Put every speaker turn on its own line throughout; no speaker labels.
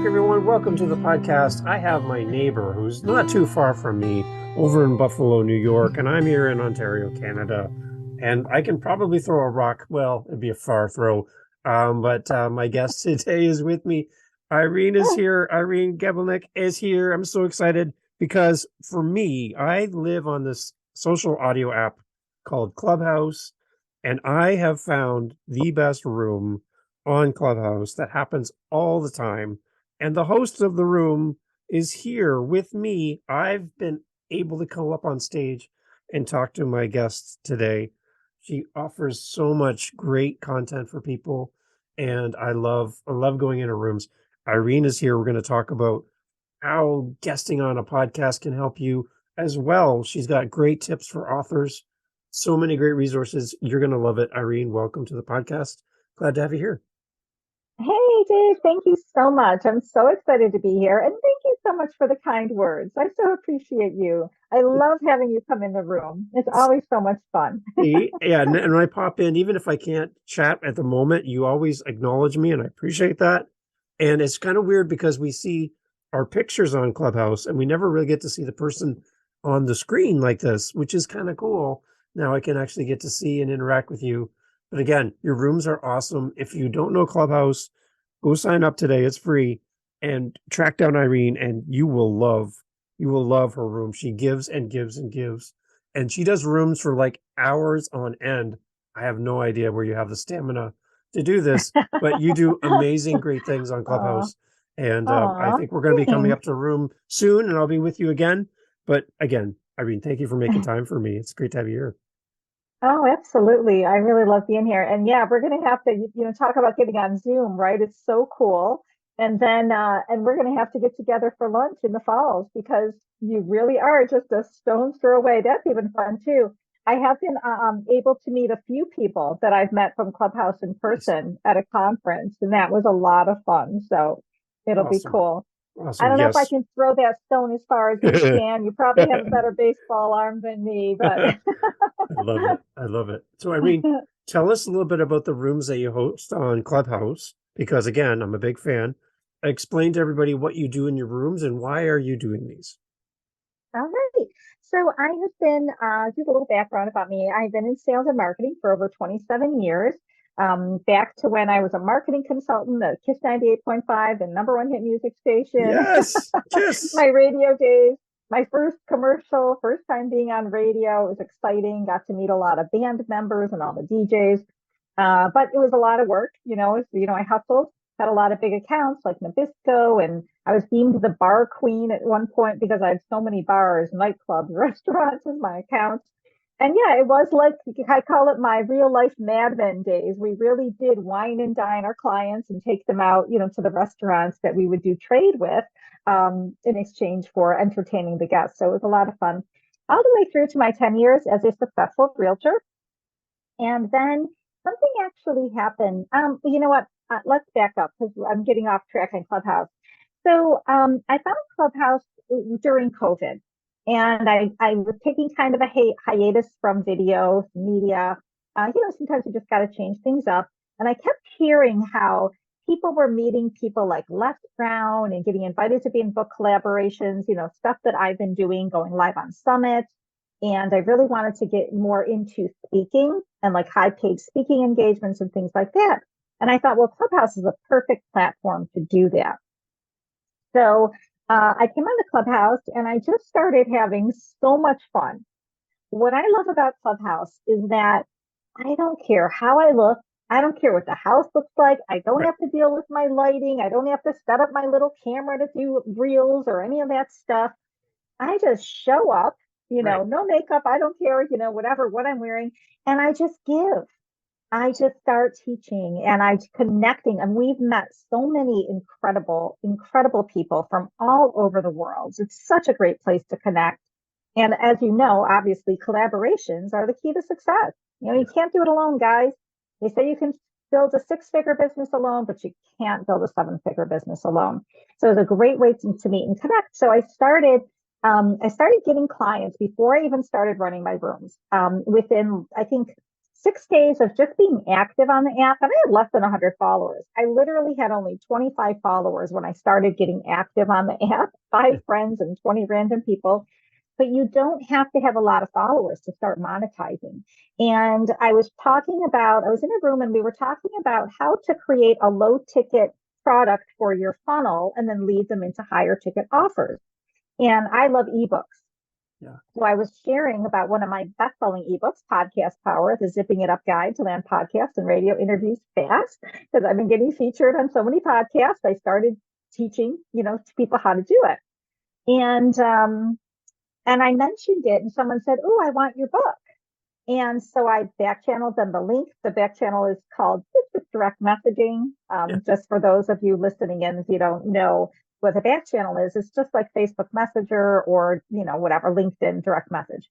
everyone. Welcome to the podcast. I have my neighbor who's not too far from me over in Buffalo, New York, and I'm here in Ontario, Canada. And I can probably throw a rock. Well, it'd be a far throw. But my guest today is with me. Irene is here. Irene Gabelnick is here. I'm so excited because for me, I live on this social audio app called Clubhouse, and I have found the best room on Clubhouse that happens all the time. And the host of the room is here with me. I've been able to come up on stage and talk to my guests today. She offers so much great content for people, and I love going into rooms. Irene is here. We're going to talk about how guesting on a podcast can help you as well. She's got great tips for authors, so many great resources. You're going to love it. Irene, welcome to the podcast. Glad to have you here.
Hey, Dave, thank you so much. I'm so excited to be here. And thank you so much for the kind words. I so appreciate you. I love having you come in the room. It's always so much fun.
Yeah, and when I pop in, even if I can't chat at the moment, you always acknowledge me, and I appreciate that. And it's kind of weird because we see our pictures on Clubhouse, and we never really get to see the person on the screen like this, which is kind of cool. Now I can actually get to see and interact with you. But again, your rooms are awesome. If you don't know Clubhouse, go sign up today. It's free, and track down Irene, and you will love her room. She gives and gives and gives, and she does rooms for like hours on end. I have no idea where you have the stamina to do this, but you do amazing, great things on
Aw,
Clubhouse. And I
aw,
think we're going to be coming
thanks.
up to a room soon, and I'll be with you again. But again, Irene, thank you for making time for me. It's great to have you here.
Oh, absolutely. I really love being here. And yeah, we're going to have to, talk about getting on Zoom, right? It's so cool. And we're going to have to get together for lunch in the falls because you really are just a stone's throw away. That's even fun too. I have been able to meet a few people that I've met from Clubhouse in
Nice.
person at a conference, and that was a lot of fun. So it'll be
Awesome.
cool. I
Awesome.
don't know if I
Yes.
can throw that stone as far as you can. You probably have a better baseball arm than me, but
I love it. I love it. So, Irene, tell us a little bit about the rooms that you host on Clubhouse, because again, I'm a big fan. Explain to everybody what you do in your rooms and why are you doing these?
all right. So I have been, just a little background about me. I've been in sales and marketing for over 27 years, back to when I was a marketing consultant at Kiss 98.5, the number one hit music station,
Yes. Yes.
my radio days, my first commercial, first time being on radio. It was exciting. Got to meet a lot of band members and all the DJs. But it was a lot of work, I hustled, had a lot of big accounts like Nabisco, and I was deemed the bar queen at one point because I had so many bars, nightclubs, restaurants as my accounts. And yeah, it was like, I call it my real life Mad Men days. We really did wine and dine our clients and take them out, to the restaurants that we would do trade with, in exchange for entertaining the guests. So it was a lot of fun all the way through to my 10 years as a successful realtor. And then something actually happened. You know what? Let's back up because I'm getting off track on Clubhouse. So I found Clubhouse during COVID, and I was taking kind of a hiatus from video media. Sometimes you just got to change things up. And I kept hearing how people were meeting people like Les Brown and getting invited to be in book collaborations, stuff that I've been doing, going live on summits. And I really wanted to get more into speaking and like high paid speaking engagements and things like that. And I thought, well, Clubhouse is a perfect platform to do that. So I came on the Clubhouse and I just started having so much fun. What I love about Clubhouse is that I don't care how I look. I don't care what the house looks like. I don't
Right.
have to deal with my lighting. I don't have to set up my little camera to do reels or any of that stuff. I just show up,
Right.
no makeup. I don't care, whatever, what I'm wearing. And I just give. I just start teaching and I connecting. And we've met so many incredible, incredible people from all over the world. It's such a great place to connect. And as you know, obviously collaborations are the key to success. You
Yeah.
can't do it alone, guys. They say you can build a six-figure business alone, but you can't build a seven-figure business alone. So it's a great way to meet and connect. So I started getting clients before I even started running my rooms. Within, I think, 6 days of just being active on the app, and I had less than 100 followers. I literally had only 25 followers when I started getting active on the app,
Yeah.
5 friends and 20 random people. But you don't have to have a lot of followers to start monetizing. And I was in a room and we were talking about how to create a low ticket product for your funnel and then lead them into higher ticket offers. And I love ebooks.
Yeah.
So I was sharing about one of my best-selling ebooks, Podcast Power, the Zipping It Up Guide to Land Podcasts and Radio Interviews Fast, because I've been getting featured on so many podcasts. I started teaching, to people how to do it. And I mentioned it and someone said, "Oh, I want your book." And so I back channeled them the link. The back channel is called just direct messaging.
Yeah.
Just for those of you listening in, if you don't know what a back channel is, it's just like Facebook Messenger or, whatever, LinkedIn direct message.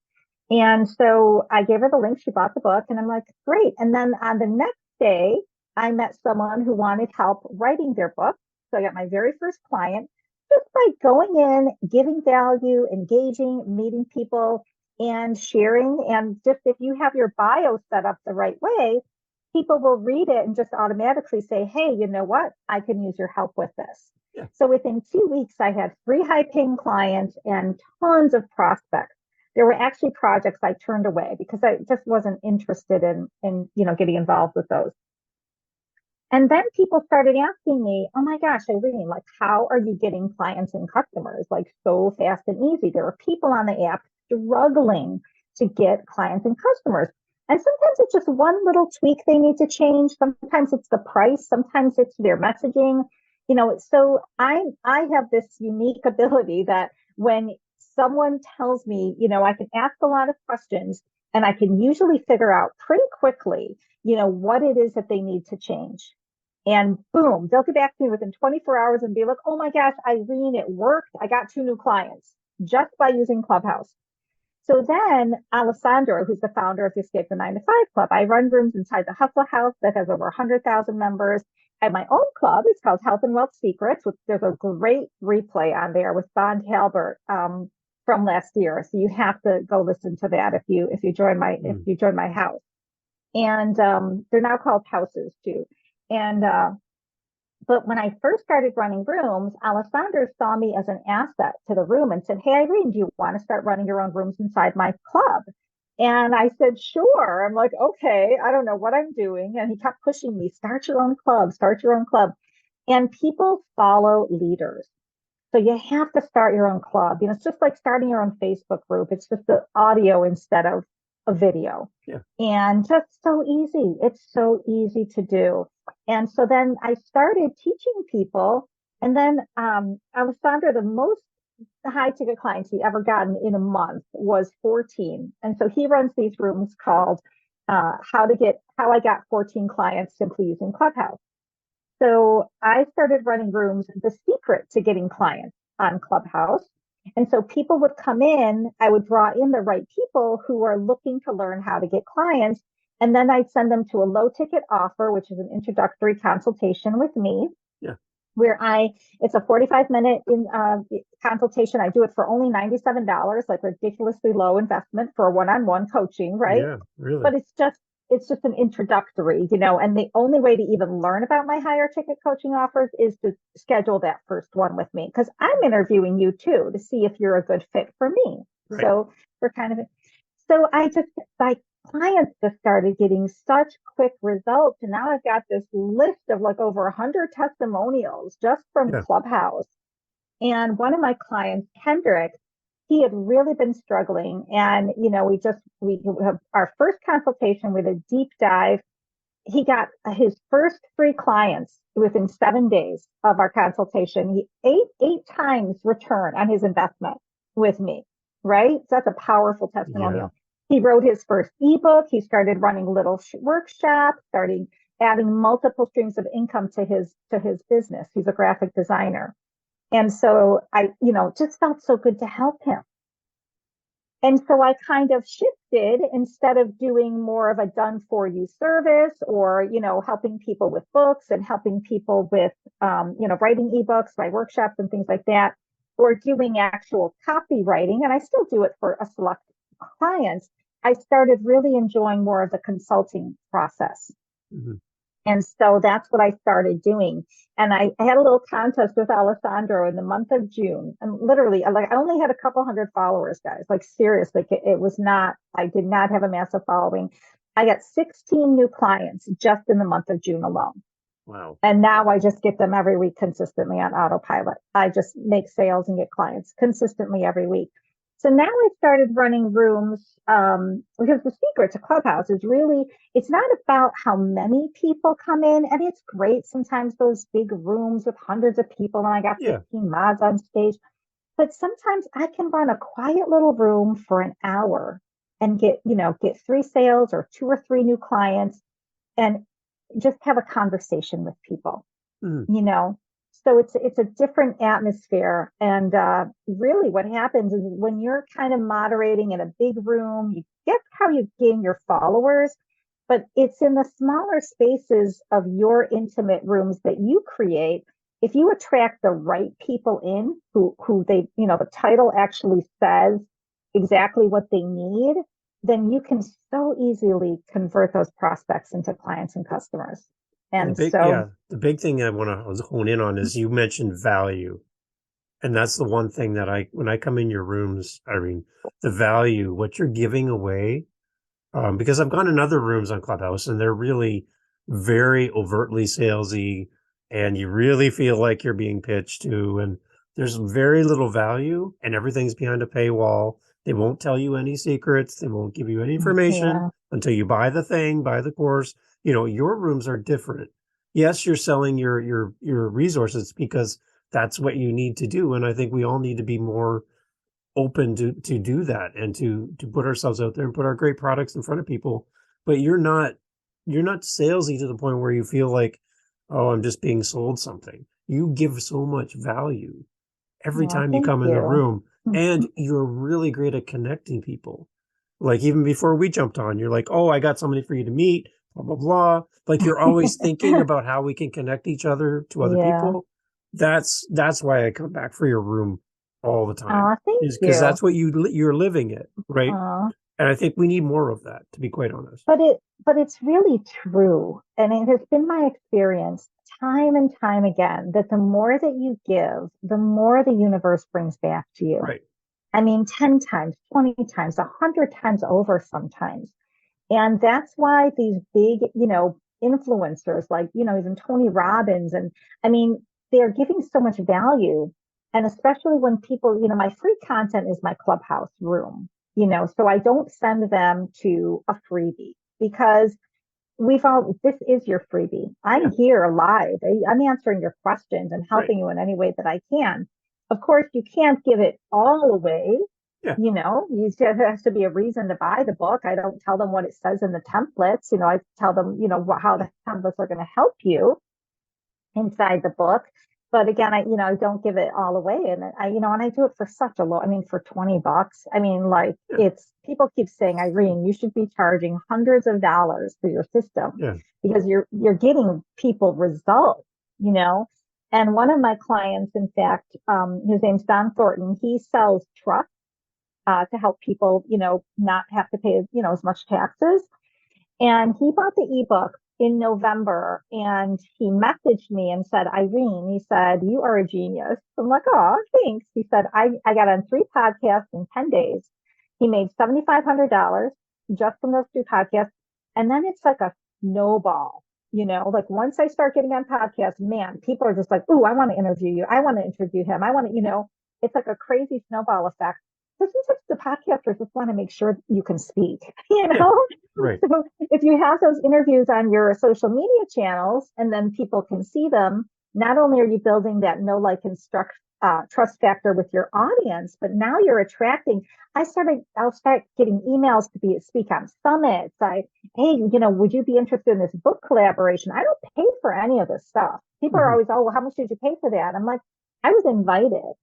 And so I gave her the link. She bought the book and I'm like, great. And then on the next day, I met someone who wanted help writing their book. So I got my very first client just by going in, giving value, engaging, meeting people and sharing. And just if you have your bio set up the right way, people will read it and just automatically say, hey, you know what? I can use your help with this.
Yeah.
So within 2 weeks, I had 3 high paying clients and tons of prospects. There were actually projects I turned away because I just wasn't interested in getting involved with those. And then people started asking me, oh my gosh, Irene, like, how are you getting clients and customers like so fast and easy? There are people on the app struggling to get clients and customers. And sometimes it's just one little tweak they need to change. Sometimes it's the price. Sometimes it's their messaging. So I have this unique ability that when someone tells me, I can ask a lot of questions and I can usually figure out pretty quickly, what it is that they need to change. And boom, they'll get back to me within 24 hours and be like, oh my gosh, Irene, it worked. I got 2 new clients just by using Clubhouse. So then Alessandro, who's the founder of the Escape the 9 to 5 Club, I run rooms inside the Hustle House that has over 100,000 members. I have my own club. It's called Health and Wealth Secrets. There's a great replay on there with Bond Halbert from last year. So you have to go listen to that if you join my house. And they're now called houses too. And but when I first started running rooms, Alessandro saw me as an asset to the room and said, hey, Irene, do you want to start running your own rooms inside my club? And I said, sure. I'm like, okay, I don't know what I'm doing. And he kept pushing me, start your own club, start your own club. And people follow leaders. So you have to start your own club. It's just like starting your own Facebook group. It's just the audio instead of a video.
Yeah.
And just so easy. It's so easy to do. And so then I started teaching people. And then Alessandro, the most high ticket clients he ever gotten in a month was 14. And so he runs these rooms called How I Got 14 Clients Simply Using Clubhouse. So I started running rooms, the secret to getting clients on Clubhouse. And so people would come in, I would draw in the right people who are looking to learn how to get clients. And then I'd send them to a low ticket offer, which is an introductory consultation with me.
Yeah.
Where it's a 45-minute consultation. I do it for only $97, like ridiculously low investment for a one-on-one coaching, right?
Yeah, really.
But it's just an introductory, and the only way to even learn about my higher ticket coaching offers is to schedule that first one with me, because I'm interviewing you too to see if you're a good fit for me.
Right.
So my clients just started getting such quick results. And now I've got this list of like over 100 testimonials just from Clubhouse. And one of my clients, Kendrick, he had really been struggling. And, we have our first consultation with a deep dive. He got his first 3 clients within 7 days of our consultation. He eight times return on his investment with me, right? So that's a powerful testimonial. Yeah. He wrote his first ebook. He started running little workshops, starting adding multiple streams of income to his business. He's a graphic designer. And so I, just felt so good to help him. And so I kind of shifted, instead of doing more of a done for you service or, helping people with books and helping people with, writing ebooks, my workshops and things like that, or doing actual copywriting. And I still do it for a select clients. I started really enjoying more of the consulting process.
Mhm.
And so that's what I started doing. And I had a little contest with Alessandro in the month of June. And literally, like I only had a couple hundred followers, guys. Like seriously, it was not, I did not have a massive following. I got 16 new clients just in the month of June alone.
Wow.
And now I just get them every week consistently on autopilot. I just make sales and get clients consistently every week. So now I started running rooms because the secret to Clubhouse is really, it's not about how many people come in. And it's great sometimes those big rooms with hundreds of people and I got
Yeah.
15 mods on stage. But sometimes I can run a quiet little room for an hour and get 3 sales or 2 or 3 new clients and just have a conversation with people,
Mhm.
you know. So it's a different atmosphere. And really what happens is when you're kind of moderating in a big room, you get how you gain your followers, but it's in the smaller spaces of your intimate rooms that you create. If you attract the right people in who they, the title actually says exactly what they need, then you can so easily convert those prospects into clients and customers.
And
And so,
the big thing I want to hone in on is you mentioned value. And that's the one thing that when I come in your rooms, Irene, the value, what you're giving away. Because I've gone in other rooms on Clubhouse and they're really very overtly salesy and you really feel like you're being pitched to, and there's very little value and everything's behind a paywall. They won't tell you any secrets. They won't give you any information
yeah,
until you buy the thing, buy the course. Your rooms are different. Yes, you're selling your resources because that's what you need to do. And I think we all need to be more open to do that and to put ourselves out there and put our great products in front of people. But you're not salesy to the point where you feel like, oh, I'm just being sold something. You give so much value every
well,
time you
thank
come in the
you.
room, and you're really great at connecting people. Like even before we jumped on, you're like, oh, I got somebody for you to meet, blah blah blah. Like you're always thinking about how we can connect each other to other
Yeah.
people. That's why I come back for your room all the time,
Oh, thank
is because
you.
that's what you're living it, right?
Uh,
And I think we need more of that, to be quite honest.
but it's really true. And it has been my experience time and time again that the more that you give, the more the universe brings back to you.
Right.
I mean, 10 times, 20 times, 100 times over sometimes. And that's why these big, influencers like, even Tony Robbins, and I mean, they are giving so much value. And especially when people, my free content is my Clubhouse room, so I don't send them to a freebie because this is your freebie. I'm
Yeah.
here live. I'm answering your questions and
Right.
helping you in any way that I can. Of course, you can't give it all away.
Yeah.
There has to be a reason to buy the book. I don't tell them what it says in the templates. I tell them, how the templates are going to help you inside the book. But again, I don't give it all away. And and I do it for such a low, I mean, for $20. I mean, like
Yeah.
it's people keep saying, Irene, you should be charging hundreds of dollars for your system
Yeah.
because you're getting people results, you know. And one of my clients, in fact, his name's Don Thornton, he sells trucks to help people, not have to pay, as much taxes. And he bought the ebook in November and he messaged me and said, Irene, he said, you are a genius. I'm like, oh, thanks. He said, I got on 3 podcasts in 10 days. He made $7,500 just from those 3 podcasts. And then it's like a snowball, like once I start getting on podcasts, man, people are just like, ooh, I want to interview you. I want to interview him. I want to, it's like a crazy snowball effect. Sometimes the podcasters just want to make sure you can speak,
Yeah. Right.
So if you have those interviews on your social media channels and then people can see them, not only are you building that know, like, and trust factor with your audience, but now you're attracting. I'll start getting emails to speak on summits. Hey, would you be interested in this book collaboration? I don't pay for any of this stuff. People are
Mhm.
always, oh, well, how much did you pay for that? I'm like, I was invited.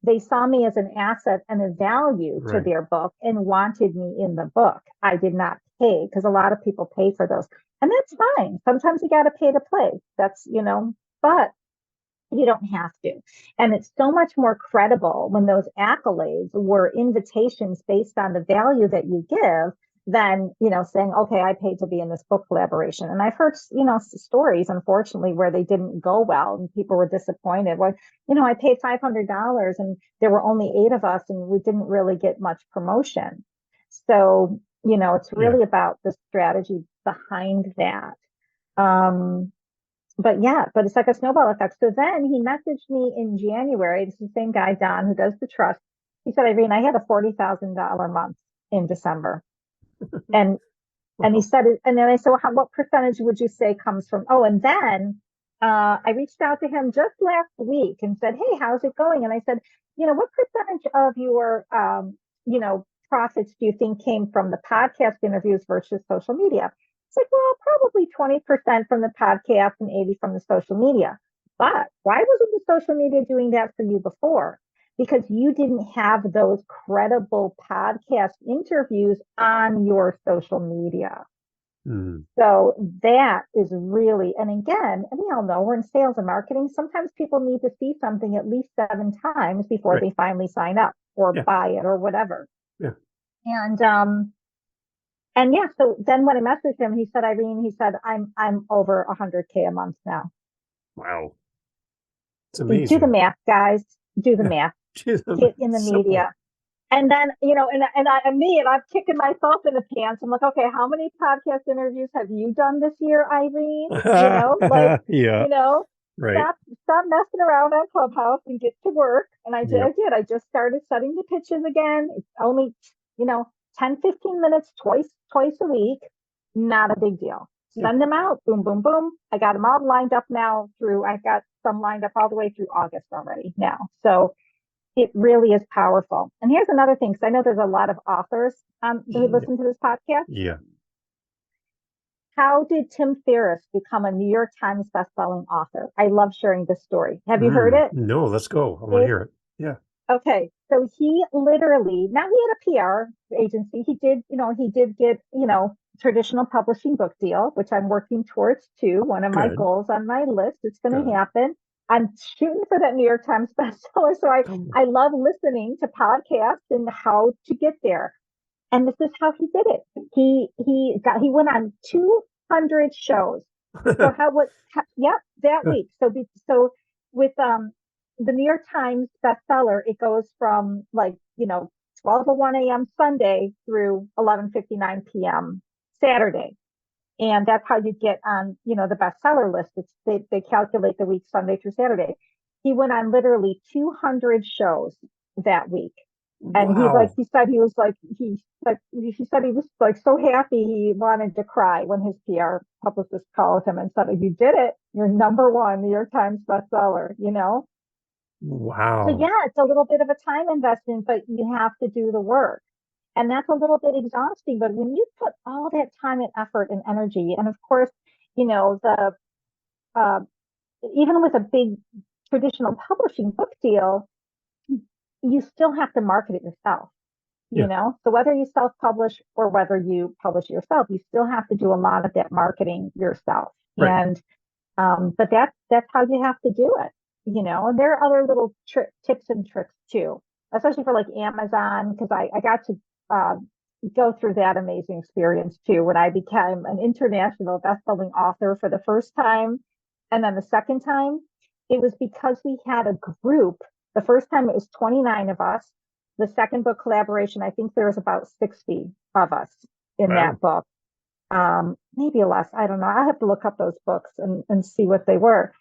They saw me as an asset and a value to
Right.
their book and wanted me in the book. I did not pay because a lot of people pay for those. And that's fine. Sometimes you got to pay to play. But you don't have to. And it's so much more credible when those accolades were invitations based on the value that you give than, saying, okay, I paid to be in this book collaboration. And I've heard, stories, unfortunately, where they didn't go well and people were disappointed. Well, I paid $500 and there were only 8 of us and we didn't really get much promotion. So, it's
Yeah.
really about the strategy behind that. But it's like a snowball effect. So then he messaged me in January. This is the same guy, Don, who does the trust. He said, Irene, I had a $40,000 month in December. And he
Wow.
said, and then I said, well, what percentage would you say comes from? Oh, and then I reached out to him just last week and said, hey, how's it going? And I said, what percentage of your, profits do you think came from the podcast interviews versus social media? It's like, well, probably 20% from the podcast and 80 from the social media. But why wasn't the social media doing that for you before? Because you didn't have those credible podcast interviews on your social media.
Mm.
So that is really, and again, and we all know we're in sales and marketing. Sometimes people need to see something at least 7 times before
Right.
they finally sign up or
Yeah.
buy it or whatever.
Yeah.
And yeah, so then when I messaged him, he said, Irene, I'm over 100K a month now.
Wow. It's
Do the
amazing.
math, guys. Do the
Yeah.
math.
Jesus,
Get in the
simple.
media. And then, I'm kicking myself in the pants. I'm like, okay, how many podcast interviews have you done this year, Irene?
Yeah. Right.
Stop messing around on Clubhouse and get to work. And I did.
Yep.
I just started setting the pitches again. It's only, 10, 15 minutes twice a week. Not a big deal.
Yeah.
Send them out. Boom, boom, boom. I got them all lined up now I've got some lined up all the way through August already now. So it really is powerful. And here's another thing, because I know there's a lot of authors who listen to this podcast.
Yeah.
How did Tim Ferriss become a New York Times bestselling author? I love sharing this story. Have you heard it?
No, let's go. I want to hear it. Yeah.
Okay. So he literally, now he had a PR agency. He did get, traditional publishing book deal, which I'm working towards too. One of my
Good.
goals on my list. It's going
Good.
to happen. I'm shooting for that New York Times bestseller. So I love listening to podcasts and how to get there. And this is how he did it. He went on 200 shows. So that week. So with the New York Times bestseller, it goes from 12:01 a.m. Sunday through 11:59 p.m. Saturday. And that's how you get on, the bestseller list. They calculate the week Sunday through Saturday. He went on literally 200 shows that week. And
Wow.
he said he was like so happy he wanted to cry when his PR publicist called him and said, you did it. You're #1 New York Times bestseller,
Wow.
So yeah, it's a little bit of a time investment, but you have to do the work. And that's a little bit exhausting. But when you put all that time and effort and energy, and of course, the even with a big traditional publishing book deal, you still have to market it yourself.
Yeah.
So whether you self-publish or whether you publish yourself, you still have to do a lot of that marketing yourself.
Right.
And but that's how you have to do it. And there are other little tips and tricks too, especially for like Amazon, because I got to go through that amazing experience too when I became an international best-selling author for the first time. And then the second time, it was because we had a group. The first time it was 29 of us. The second book collaboration, I think there was about 60 of us in that book. Maybe less. I don't know. I'll have to look up those books and see what they were.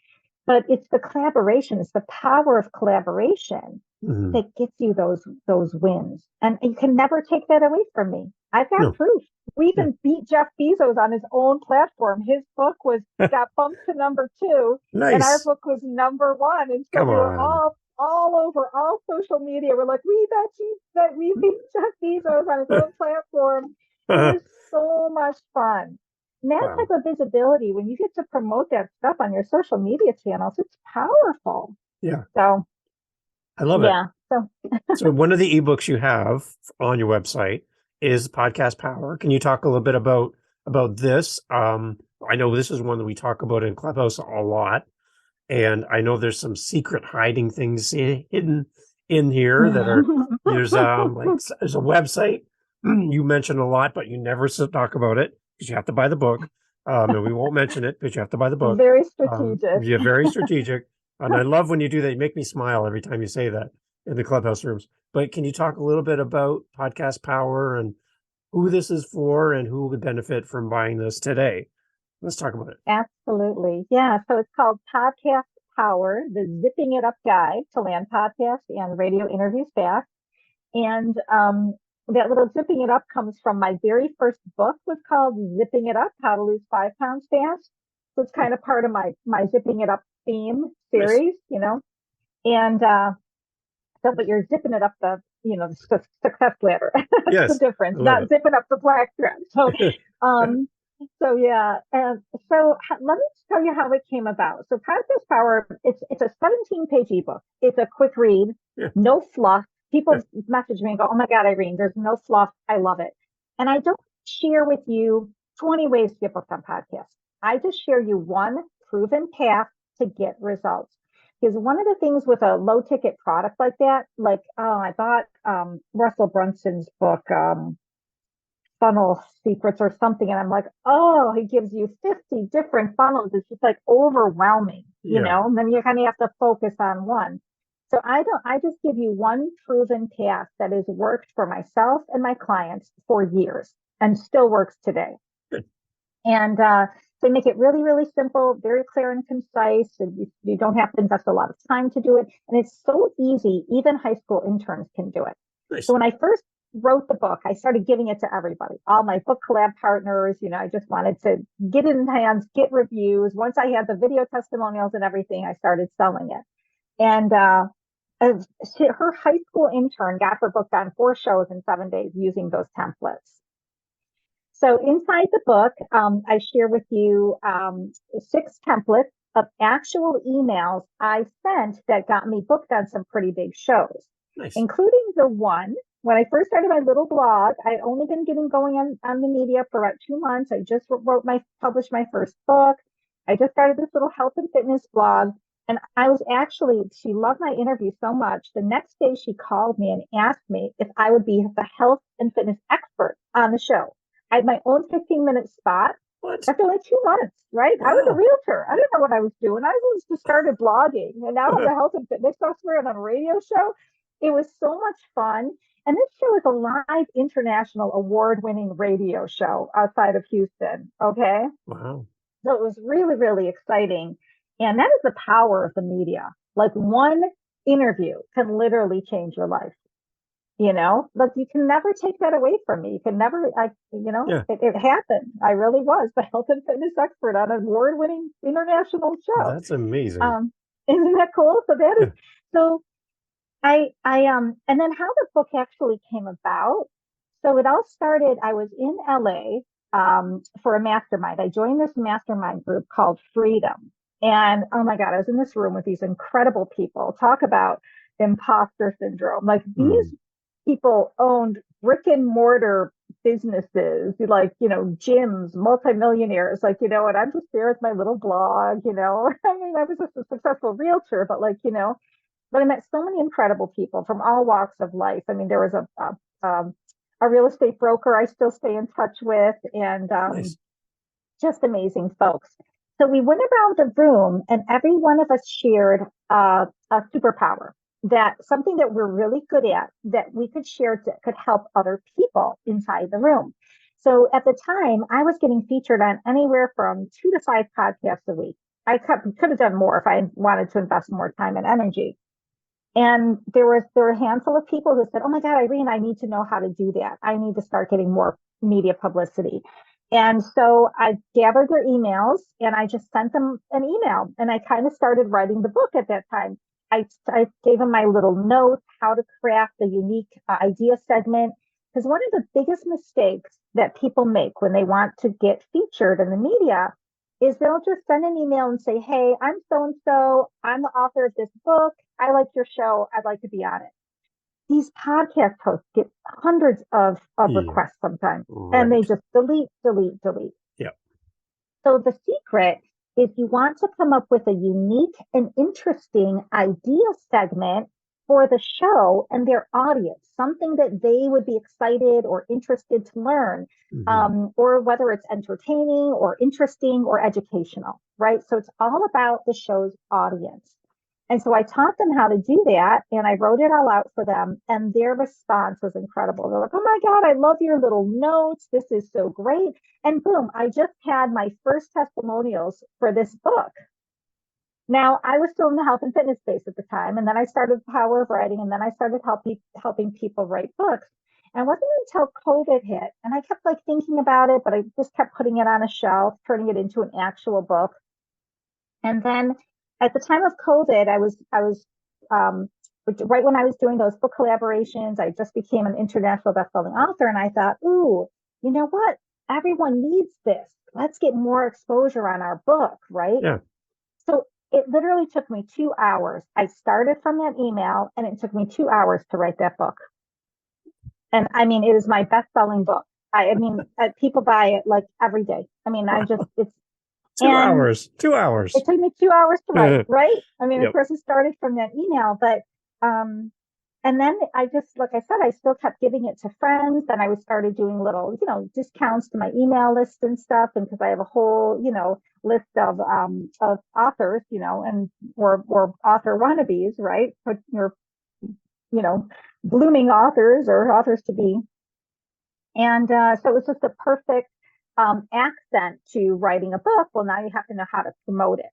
But it's the collaboration. It's the power of collaboration that gets you those wins. And you can never take that away from me. I've got proof. We even beat Jeff Bezos on his own platform. His book got bumped to #2.
Nice.
And our book was #1. And so we were all over all social media. We're like, we beat Jeff Bezos on his own platform. It was so much fun. And that type of visibility, when you get to promote that stuff on your social media channels, it's powerful.
Yeah.
So
I love it.
Yeah.
So one of the ebooks you have on your website is Podcast Power. Can you talk a little bit about this? I know this is one that we talk about in Clubhouse a lot. And I know there's some secret hiding things hidden in here that are there's a website you mention a lot, but you never talk about it because you have to buy the book. And we won't mention it because you have to buy the book.
Very strategic.
You're very strategic. And I love when you do that. You make me smile every time you say that in the clubhouse rooms. But can you talk a little bit about Podcast Power and who this is for and who would benefit from buying this today? Let's talk about it.
Absolutely. Yeah. So it's called Podcast Power, the Zipping It Up Guide to Land Podcast and Radio Interviews Fast. And that little zipping it up comes from my very first book, was called Zipping It Up, How to Lose 5 Pounds Fast. So it's kind of part of my Zipping It Up theme series, you know. And but you're zipping it up the success ladder. That's
Yes,
the difference, not zipping up the black thread. So so yeah, and so let me tell you how it came about. So Podcast Power, it's a 17-page ebook. It's a quick read, no fluff. People message me and go, "Oh my God, Irene, there's no fluff. I love it." And I don't share with you 20 ways to get booked on podcasts. I just share you one proven path to get results. Because one of the things with a low ticket product like that, like I bought Russell Brunson's book, Funnel Secrets or something, and I'm like, oh, he gives you 50 different funnels. It's just like overwhelming, you know, and then you kind of have to focus on one. So I just give you one proven path that has worked for myself and my clients for years and still works today.
Good.
And they make it really, really simple, very clear and concise. And you don't have to invest a lot of time to do it. And it's so easy. Even high school interns can do it.
Nice.
So when I first wrote the book, I started giving it to everybody, all my book collab partners. You know, I just wanted to get it in hands, get reviews. Once I had the video testimonials and everything, I started selling it. And her high school intern got her booked on 4 shows in 7 days using those templates. So inside the book, I share with you 6 templates of actual emails I sent that got me booked on some pretty big shows, including the one when I first started my little blog. I'd only been getting going on the media for about 2 months. I just published my first book. I just started this little health and fitness blog. And she loved my interview so much. The next day she called me and asked me if I would be the health and fitness expert on the show. I had my own 15-minute spot.
What?
After like 2 months, right? Wow. I was a realtor. I didn't know what I was doing. I just started blogging, and now I'm a health and fitness expert on a radio show. It was so much fun. And this show is a live international award-winning radio show outside of Houston. Okay.
Wow.
So it was really, really exciting. And that is the power of the media. Like one interview can literally change your life. You know, like you can never take that away from me. You can never, it happened. I really was the health and fitness expert on an award-winning international show.
That's amazing.
Isn't that cool? So that is, so and then how the book actually came about. So it all started, I was in LA for a mastermind. I joined this mastermind group called Freedom. And oh my God, I was in this room with these incredible people. Talk about imposter syndrome. Like these people owned brick and mortar businesses, like, gyms, multimillionaires, like, and I'm just there with my little blog, I mean, I was just a successful realtor, but but I met so many incredible people from all walks of life. I mean, there was a real estate broker I still stay in touch with, and just amazing folks. So we went around the room and every one of us shared a superpower, that something that we're really good at that we could share that could help other people inside the room. So at the time, I was getting featured on anywhere from 2 to 5 podcasts a week. I could have done more if I wanted to invest more time and energy. And there were a handful of people who said, "Oh my God, Irene, I need to know how to do that. I need to start getting more media publicity." And so I gathered their emails and I just sent them an email, and I kind of started writing the book at that time. I gave them my little notes, how to craft a unique idea segment. Because one of the biggest mistakes that people make when they want to get featured in the media is they'll just send an email and say, "Hey, I'm so-and-so. I'm the author of this book. I like your show. I'd like to be on it." These podcast hosts get hundreds of requests sometimes, and they just delete.
Yeah.
So the secret is you want to come up with a unique and interesting idea segment for the show and their audience, something that they would be excited or interested to learn,
Hmm.
or whether it's entertaining or interesting or educational, right? So it's all about the show's audience. And so I taught them how to do that and I wrote it all out for them. And their response was incredible. They're like, oh my God, I love your little notes. This is so great. And boom, I just had my first testimonials for this book. Now, I was still in the health and fitness space at the time, and then I started the Power of Writing, and then I started helping people write books. And it wasn't until COVID hit, and I kept like thinking about it, but I just kept putting it on a shelf, turning it into an actual book. And then at the time of COVID, I was right when I was doing those book collaborations, I just became an international bestselling author, and I thought, ooh, you know what? Everyone needs this. Let's get more exposure on our book, right?
Yeah.
So it literally took me 2 hours. I started from that email and it took me 2 hours to write that book. And I mean, it is my best selling book. I mean, people buy it like every day. I mean, I just,
Wow.
it's,
Two
and
hours. 2 hours.
it took me 2 hours to write,
Yep.
right? I mean, of course, it started from that email, but, um, and then I just, like I said, I still kept giving it to friends. Then I was started doing little, discounts to my email list and stuff. And because I have a whole, list of authors, and or author wannabes, right? But you're, you know, blooming authors or authors to be. And so it was just a perfect accent to writing a book. Well, now you have to know how to promote it.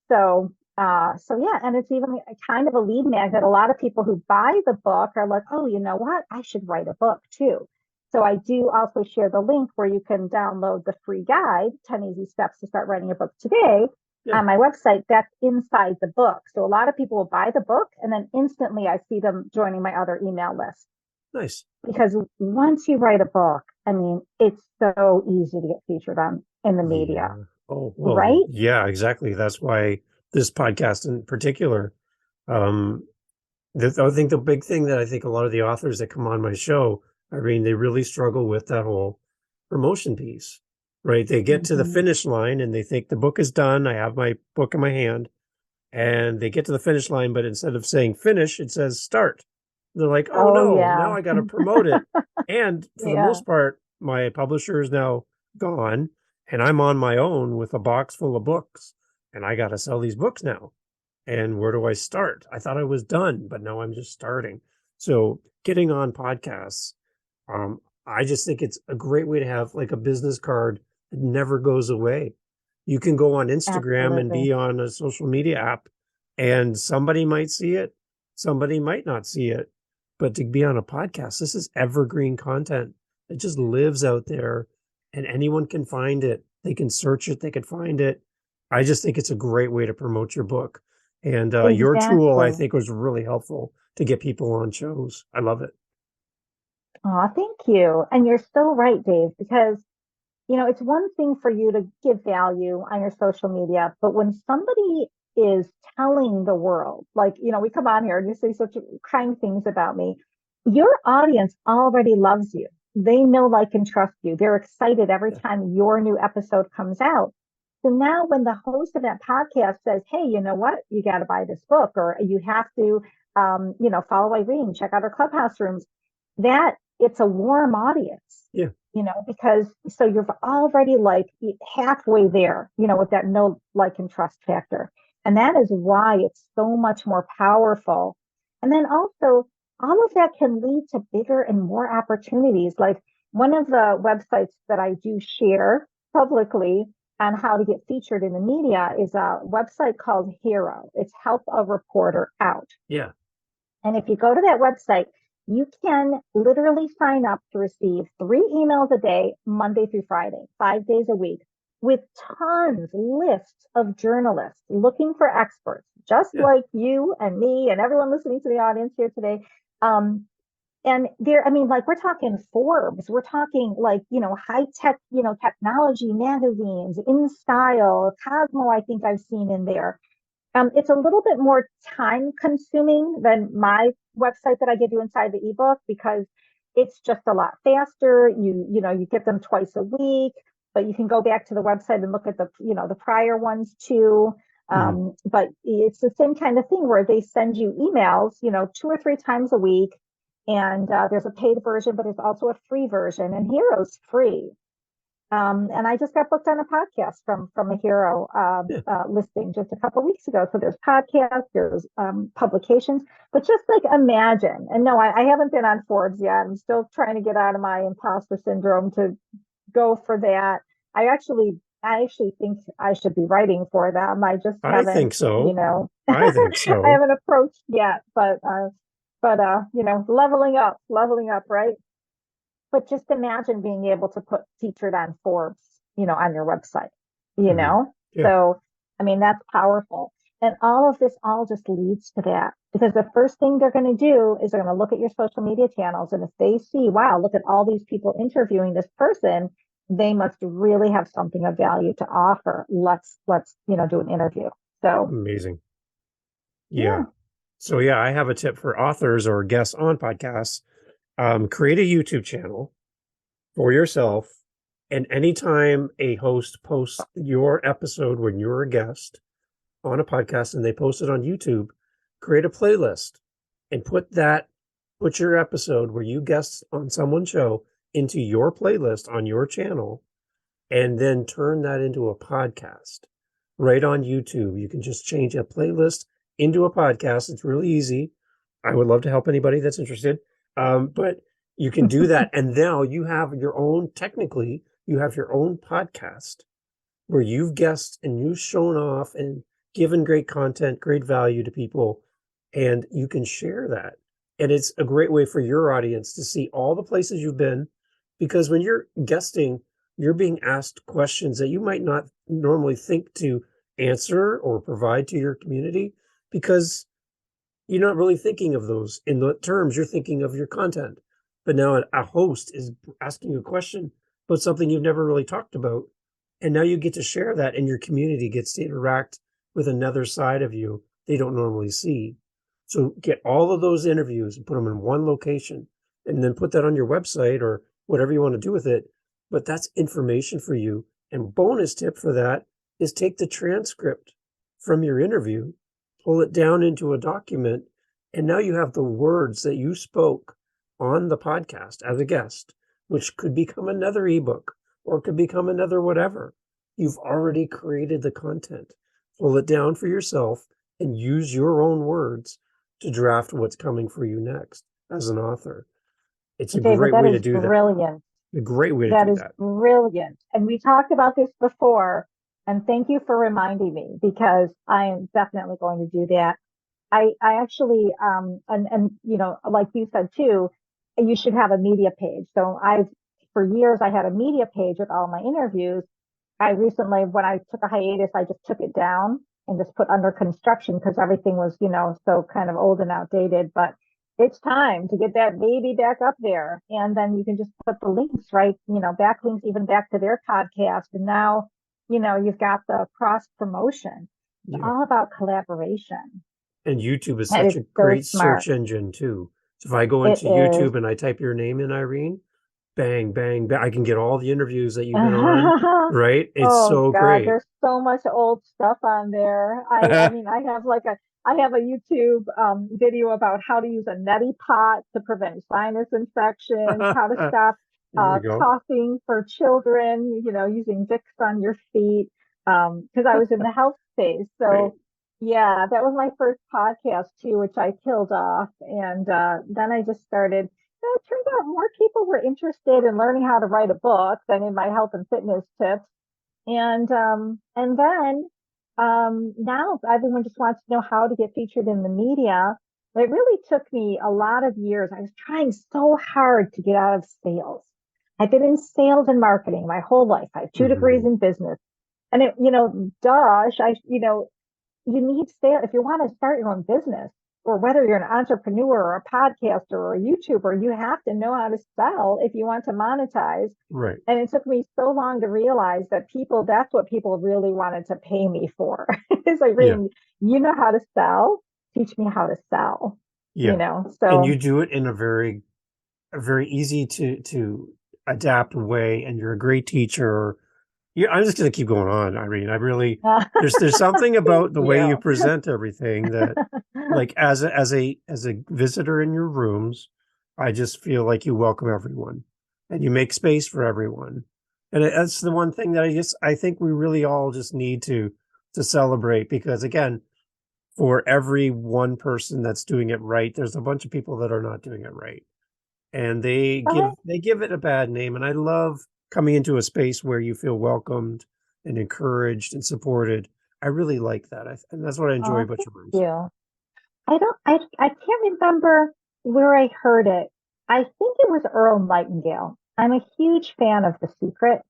So yeah, and it's even kind of a lead magnet. A lot of people who buy the book are like, oh, you know what? I should write a book too. So I do also share the link where you can download the free guide, 10 Easy Steps to Start Writing a Book Today,
Yeah.
on my website. That's inside the book. So a lot of people will buy the book and then instantly I see them joining my other email list.
Nice.
Because once you write a book, I mean, it's so easy to get featured on in the media,
Yeah. Oh, well,
right?
yeah, exactly. That's why this podcast in particular, um, I think the big thing that I think a lot of the authors that come on my show, I mean, they really struggle with that whole promotion piece, right? They get to the
Mm-hmm.
finish line and they think the book is done. I have my book in my hand and they get to the finish line, but instead of saying finish, it says start. They're like, oh
Oh
no, now
yeah.
I got to promote it. And for the
Yeah,
most part, my publisher is now gone and I'm on my own with a box full of books and I got to sell these books now. And where do I start? I thought I was done, but now I'm just starting. So getting on podcasts, I just think it's a great way to have like a business card that never goes away. You can go on Instagram and
absolutely.
be on a social media app, and somebody might see it, somebody might not see it. But to be on a podcast, this is evergreen content. It just lives out there and anyone can find it. They can search it, they can find it. I just think it's a great way to promote your book. And your tool, I
Exactly.
think, was really helpful to get people on shows. I love it.
Oh, thank you. And you're so right, Dave, because it's one thing for you to give value on your social media, but when somebody is telling the world, like, we come on here and you say such kind things about me, your audience already loves you. They know, like, and trust you. They're excited every
Yeah.
time your new episode comes out. So now when the host of that podcast says, hey, you know what? You got to buy this book or you have to, follow Irene, check out her clubhouse rooms, that it's a warm audience,
Yeah.
because so you're already like halfway there, with that know, like, and trust factor. And that is why it's so much more powerful. And then also, all of that can lead to bigger and more opportunities. Like one of the websites that I do share publicly on how to get featured in the media is a website called Hero. It's Help a Reporter Out.
Yeah.
And if you go to that website, you can literally sign up to receive 3 emails a day, Monday through Friday, 5 days a week, with tons, lists of journalists looking for experts, just
Yeah.
like you and me and everyone listening to the audience here today. And there, I mean, like, we're talking Forbes, we're talking like, high tech, technology magazines, In Style, Cosmo, I think I've seen in there. It's a little bit more time consuming than my website that I give you inside the ebook because it's just a lot faster. You get them twice a week, but you can go back to the website and look at the prior ones too.
Mhm.
But it's the same kind of thing where they send you emails, 2 or 3 times a week. And there's a paid version, but there's also a free version. And Hero's free. And I just got booked on a podcast from a hero
Yeah,
listing just a couple of weeks ago. So there's podcasts, there's publications, but just like imagine. And no, I haven't been on Forbes yet. I'm still trying to get out of my imposter syndrome to go for that. I actually think I should be writing for them. I just
I
haven't,
think so. I think
I
so.
haven't approached yet. But leveling up, right? But just imagine being able to put featured on Forbes, on your website, you
Mhm.
know?
Yeah,
So, I mean, that's powerful. And all of this all just leads to that because the first thing they're going to do is they're going to look at your social media channels. And if they see, wow, look at all these people interviewing this person, they must really have something of value to offer. Let's do an interview. So,
amazing. Yeah.
yeah,
So yeah, I have a tip for authors or guests on podcasts. Create a YouTube channel for yourself, and anytime a host posts your episode when you're a guest on a podcast and they post it on YouTube, create a playlist and put your episode where you guest on someone's show into your playlist on your channel, and then turn that into a podcast right on YouTube. You can just change a playlist into a podcast. It's really easy. I would love to help anybody that's interested. But you can do that. And now you have your own, technically, you have your own podcast where you've guessed and you've shown off and given great content, great value to people, and you can share that. And it's a great way for your audience to see all the places you've been, because when you're guesting, you're being asked questions that you might not normally think to answer or provide to your community because you're not really thinking of those in the terms you're thinking of your content. But now a host is asking you a question about something you've never really talked about. And now you get to share that, and your community gets to interact with another side of you they don't normally see. So get all of those interviews and put them in one location and then put that on your website or whatever you want to do with it. But that's information for you. And bonus tip for that is take the transcript from your interview, pull it down into a document, and now you have the words that you spoke on the podcast as a guest, which could become another ebook or could become another whatever. You've already created the content. Pull it down for yourself and use your own words to draft what's coming for you next as an author. It's a
David,
great
that
way to
is
do that.
brilliant.
A great way to
That
do
is
that.
brilliant. And we talked about this before. And thank you for reminding me because I am definitely going to do that. I actually, like you said too, you should have a media page. So for years, I had a media page with all my interviews. I recently, when I took a hiatus, I just took it down and just put under construction because everything was, so kind of old and outdated. But it's time to get that baby back up there. And then you can just put the links, right? Backlinks even back to their podcast. And now, you've got the cross promotion. It's
Yeah.
all about collaboration.
And YouTube is
That
such
is
a
so
great
smart.
search engine too. So if I go
It
into
is.
YouTube and I type your name in, Irene, bang, bang, bang, I can get all the interviews that you've been on, right? It's
Oh
so
God,
great.
there's so much old stuff on there. I mean, I have a YouTube video about how to use a neti pot to prevent sinus infections, how to stop
There we go.
coughing for children, using Vicks on your feet. Because I was in the health space.
Right.
So yeah, that was my first podcast too, which I killed off. And then I just started it turned out more people were interested in learning how to write a book than in my health and fitness tips. And then now everyone just wants to know how to get featured in the media. It really took me a lot of years. I was trying so hard to get out of sales. I've been in sales and marketing my whole life. I have 2 degrees
Mhm.
in business. And Dosh, you need sales if you want to start your own business or whether you're an entrepreneur or a podcaster or a YouTuber, you have to know how to sell if you want to monetize.
Right.
And it took me so long to realize that that's what people really wanted to pay me for. It's like,
Yeah.
you know how to sell, teach me how to sell,
Yeah. And
so
you do it in a very easy to adapt way, and you're a great teacher. Yeah, I'm just gonna keep going on, Irene. I really
Uh,
there's something
thank
about the way you
you.
present everything that, like, as a visitor in your rooms, I just feel like you welcome everyone and you make space for everyone. And that's the one thing that I think we really all just need to celebrate, because again, for every one person that's doing it right, there's a bunch of people that are not doing it right. And
Okay.
they give it a bad name. And I love coming into a space where you feel welcomed and encouraged and supported. I really like that. And that's what I enjoy
Oh,
about
thank
your rooms.
you. I can't remember where I heard it. I think it was Earl Nightingale. I'm a huge fan of The Secret.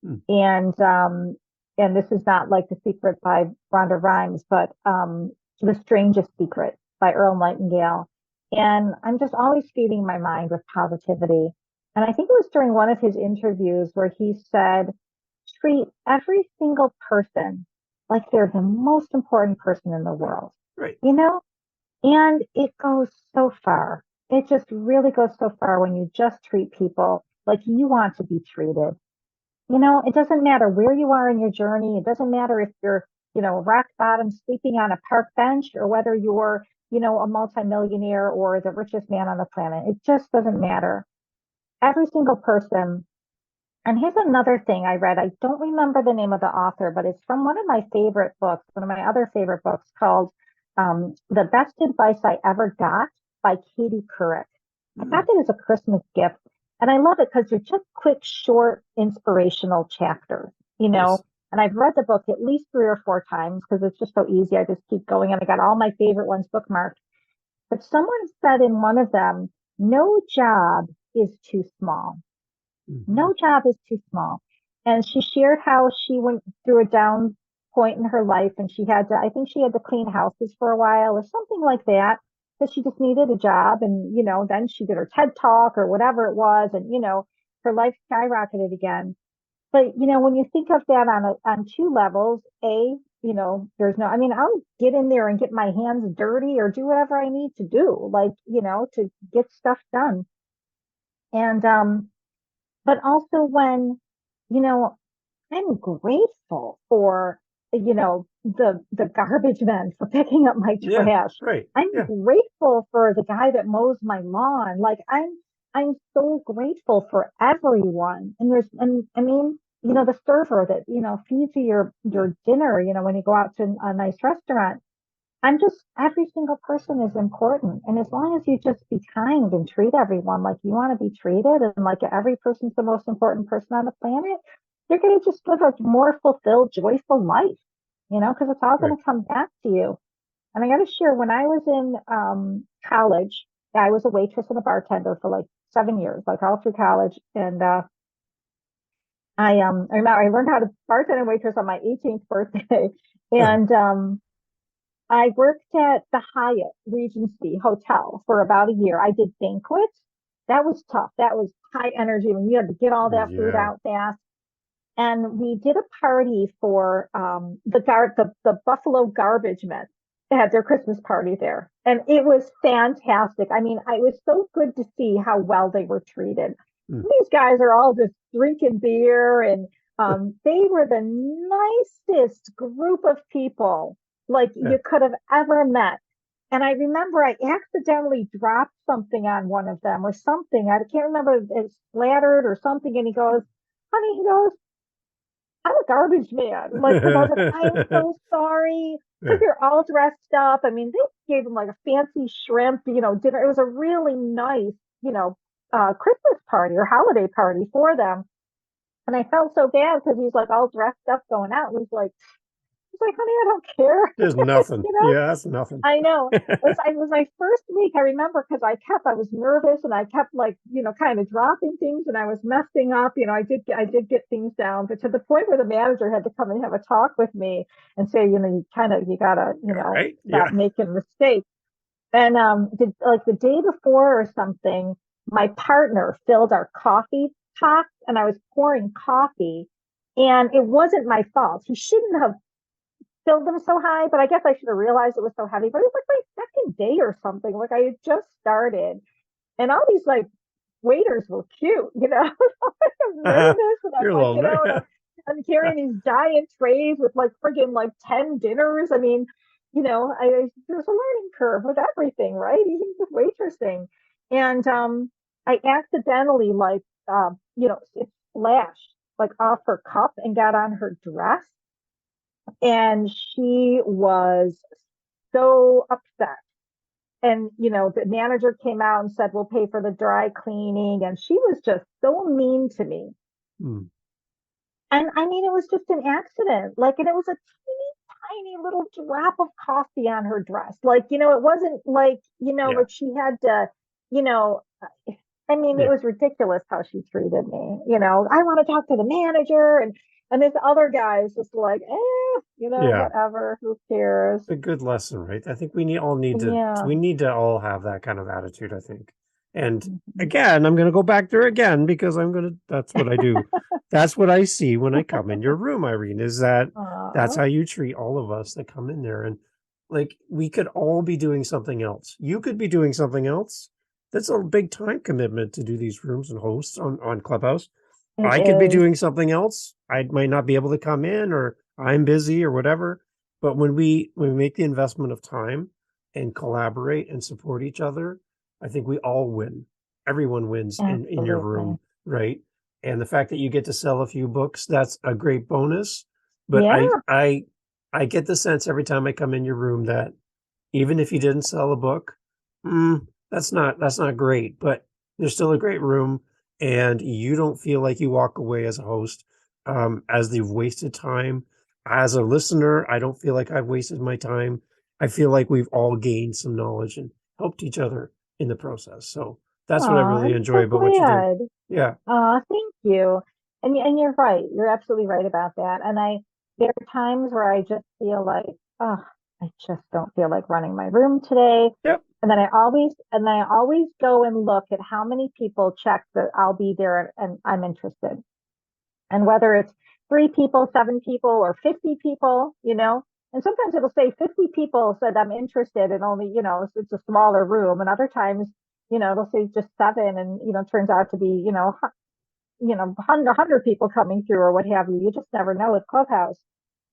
Hmm.
And this is not like The Secret by Rhonda Rhimes, but The Strangest Secret by Earl Nightingale. And I'm just always feeding my mind with positivity. And I think it was during one of his interviews where he said, treat every single person like they're the most important person in the world,
Right.
you know? And it goes so far. It just really goes so far when you just treat people like you want to be treated. It doesn't matter where you are in your journey. It doesn't matter if you're, rock bottom sleeping on a park bench or whether you're, a multimillionaire or the richest man on the planet. It just doesn't matter. Every single person. And here's another thing I read. I don't remember the name of the author, but it's from one of my favorite books, one of my other favorite books called The Best Advice I Ever Got by Katie Couric. I
Hmm.
got that as a Christmas gift. And I love it because they're just quick, short, inspirational chapters, you
Nice.
know. And I've read the book at least 3 or 4 times because it's just so easy. I just keep going and I got all my favorite ones bookmarked. But someone said in one of them, no job is too small.
Hmm.
No job is too small. And she shared how she went through a down point in her life and she had to, I think she had to clean houses for a while or something like that, because she just needed a job. And, then she did her TED talk or whatever it was. And, her life skyrocketed again. But, when you think of that on two levels, there's no, I mean, I'll get in there and get my hands dirty or do whatever I need to do, like, to get stuff done. And, but also when, you know, I'm grateful for, the garbage men for picking up my
Yeah.
trash.
Right.
I'm
Yeah.
grateful for the guy that mows my lawn. Like I'm so grateful for everyone. And I mean, the server that, feeds you
Yeah.
your dinner, when you go out to a nice restaurant. I'm just, every single person is important. And as long as you just be kind and treat everyone like you want to be treated and like every person's the most important person on the planet, you're going to just live a more fulfilled, joyful life, because it's all going
Right.
to come back to you. And I got to share, when I was in college, I was a waitress and a bartender for like 7 years, like all through college. And I remember I learned how to bartend and waitress on my 18th birthday. And I worked at the Hyatt Regency Hotel for about a year. I did banquets. That was tough. That was high energy when you had to get all that food
Yeah.
out fast. And we did a party for the Buffalo Garbage Men. They had their Christmas party there. And it was fantastic. I mean, it was so good to see how well they were treated.
Hmm.
These guys are all just drinking beer and they were the nicest group of people like
Yeah.
you could have ever met. And I remember I accidentally dropped something on one of them or something. I can't remember if it splattered or something. And he goes, honey, he goes, I'm a garbage man. Like, because I was like, I'm so sorry. Because
Yeah.
they're all dressed up. I mean, they gave him like a fancy shrimp, dinner. It was a really nice, Christmas party or holiday party for them. And I felt so bad because he's like all dressed up going out. And he's like, honey, I don't care.
There's nothing.
you know,
Yeah, that's nothing.
I know. It was my first week. I remember because I was nervous and I kept like, kind of dropping things and I was messing up. I did get things down, but to the point where the manager had to come and have a talk with me and say, you gotta,
Right?
stop
Yeah.
making mistakes. And like the day before or something, my partner filled our coffee pots and I was pouring coffee and it wasn't my fault. He shouldn't have filled them so high, but I guess I should have realized it was so heavy. But it was like my second day or something. Like I had just started, and all these like waiters were cute, I was nervous, and I'm
You're a
like,
little, yeah.
I'm carrying these giant trays with like friggin' like 10 dinners. I mean, there's a learning curve with everything, right? Even with waitressing. And I accidentally it splashed like off her cup and got on her dress. And she was so upset. And the manager came out and said, we'll pay for the dry cleaning. And she was just so mean to me.
Hmm.
And I mean, it was just an accident. Like, and it was a teeny tiny little drop of coffee on her dress. Like, it wasn't like,
Yeah.
like she had to, you know, I mean, it
Yeah.
was ridiculous how she treated me. I want to talk to the manager, and this other guy is just like,
Yeah.
whatever, who cares?
A good lesson, right? I think
Yeah.
we need to all have that kind of attitude, I think. And
Mhm.
again, I'm going to go back there again because that's what I do. That's what I see when I come in your room, Irene, is that's
Aw.
how you treat all of us that come in there. And like, we could all be doing something else. You could be doing something else. That's a big time commitment to do these rooms and hosts on Clubhouse.
It
I could be
is.
doing something else. I might not be able to come in, or I'm busy or whatever. But when we make the investment of time and collaborate and support each other, I think we all win. Everyone wins in your
Absolutely.
room, right? And the fact that you get to sell a few books, that's a great bonus. But
Yeah.
I get the sense every time I come in your room that even if you didn't sell a book, that's not great, but there's still a great room, and you don't feel like you walk away as a host as they've wasted time. As a listener, I don't feel like I've wasted my time. I feel like we've all gained some knowledge and helped each other in the process. So that's what I
Oh,
really
I'm
enjoy
so
about what you do.
glad.
Yeah.
Thank you. And you're right. You're absolutely right about that. And there are times where I just feel like, oh, I just don't feel like running my room today.
Yep.
And then I always go and look at how many people check that I'll be there and I'm interested. And whether it's 3 people, 7 people, or 50 people. And sometimes it'll say 50 people said I'm interested, and only, it's a smaller room. And other times, it'll say just seven, and turns out to be, 100 people coming through or what have you. You just never know with Clubhouse.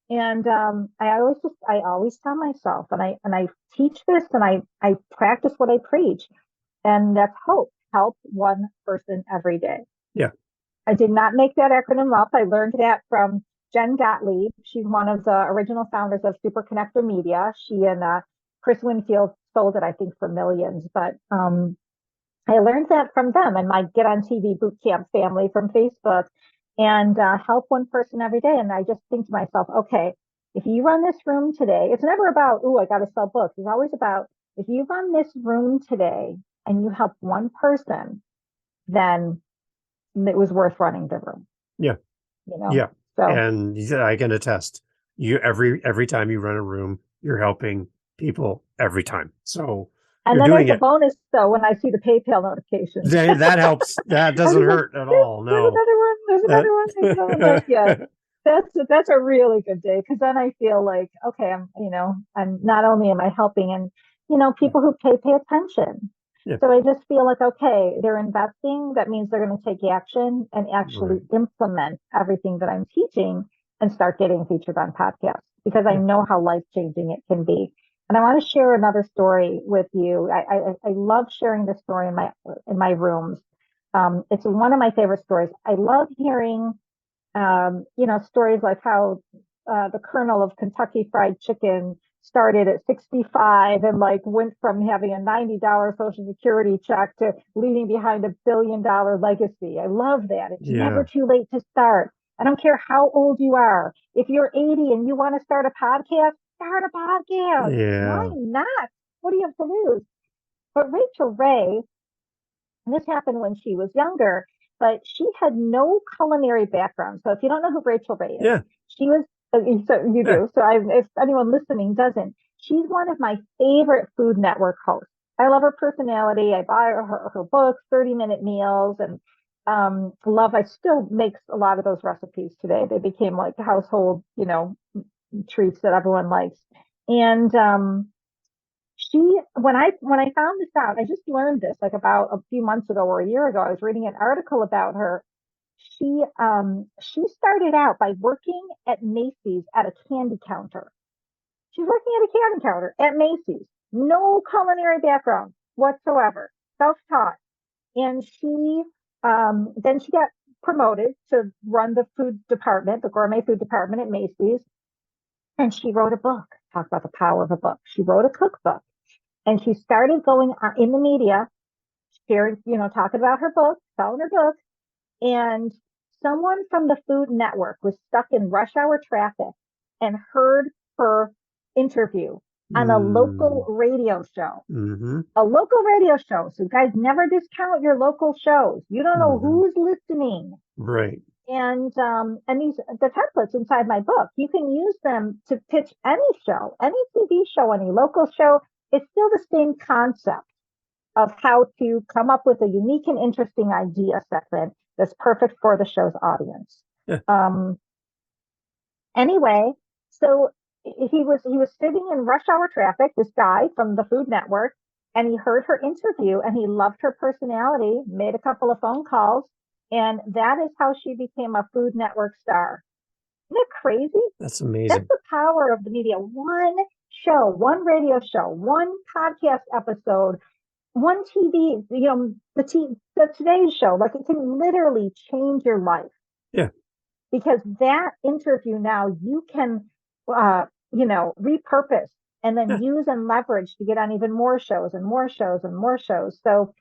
And I always tell myself, and I teach this, and I practice what I preach, and that's hope. Help one person every day.
Yeah.
I did not make that acronym up. I learned that from Jen Gottlieb. She's one of the original founders of Super Connector Media. She and Chris Winfield sold it, I think, for millions. But I learned that from them and my Get on TV boot camp family from Facebook, and help one person every day. And I just think to myself, okay, if you run this room today, it's never about, oh, I got to sell books. It's always about, if you run this room today and you help one person, then it was worth running the room,
Yeah.
you know?
Yeah.
So,
And I can attest, you every time you run a room, you're helping people every time. So
and
you're
then
doing
there's a
it.
bonus though when I see the PayPal notifications.
That helps. That
I'm
doesn't
just like,
hurt at all.
There's
No.
another one. There's another one. There's another one. Like, yeah,
That
that's a really good day because then I feel like, okay, I'm not only am I helping, and people who pay attention.
yeah.
So I just feel like, okay, they're investing. That means they're going to take action and actually
Right.
implement everything that I'm teaching and start getting featured on podcasts because I
Yeah.
know how life changing it can be. And I want to share another story with you. I love sharing this story in my rooms. It's one of my favorite stories. I love hearing stories like how the Colonel of Kentucky Fried Chicken started at 65 and like went from having a $90 Social Security check to leaving behind $1 billion legacy. I love that. It's never
Yeah.
too late to start. I don't care how old you are. If you're 80 and you want to start a podcast, start a podcast. Why
Yeah.
not? What do you have to lose? But Rachel Ray, and this happened when she was younger, but she had no culinary background. So if you don't know who Rachel Ray is,
Yeah.
she was, so you
Yeah.
do. So if anyone listening doesn't, she's one of my favorite Food Network hosts. I love her personality. I buy her books, 30-minute meals, and I still make a lot of those recipes today. They became like household, treats that everyone likes. And she when I found this out, I just learned this like about a few months ago or a year ago. I was reading an article about her. she started out by working at Macy's at a candy counter. She's working at a candy counter at Macy's. No culinary background whatsoever. Self-taught. And then she got promoted to run the food department, the gourmet food department at Macy's. And she wrote a book. Talk about the power of a book. She wrote a cookbook, and she started going in the media, sharing, talking about her book, selling her book. And someone from the Food Network was stuck in rush hour traffic and heard her interview on a local radio show.
Mm-hmm.
A local radio show. So guys, never discount your local shows. You don't know
Mm-hmm.
who's listening.
Right.
And the templates inside my book, you can use them to pitch any show, any TV show, any local show. It's still the same concept of how to come up with a unique and interesting idea segment that's perfect for the show's audience.
Yeah.
Anyway, so he was sitting in rush hour traffic, this guy from the Food Network, and he heard her interview and he loved her personality, made a couple of phone calls, and that is how she became a Food Network star. Isn't that crazy?
That's amazing.
That's the power of the media. One show, one radio show, one podcast episode, one TV, the Today Show, like it can literally change your life.
Yeah.
Because that interview now you can, repurpose and then use and leverage to get on even more shows and more shows and more shows. So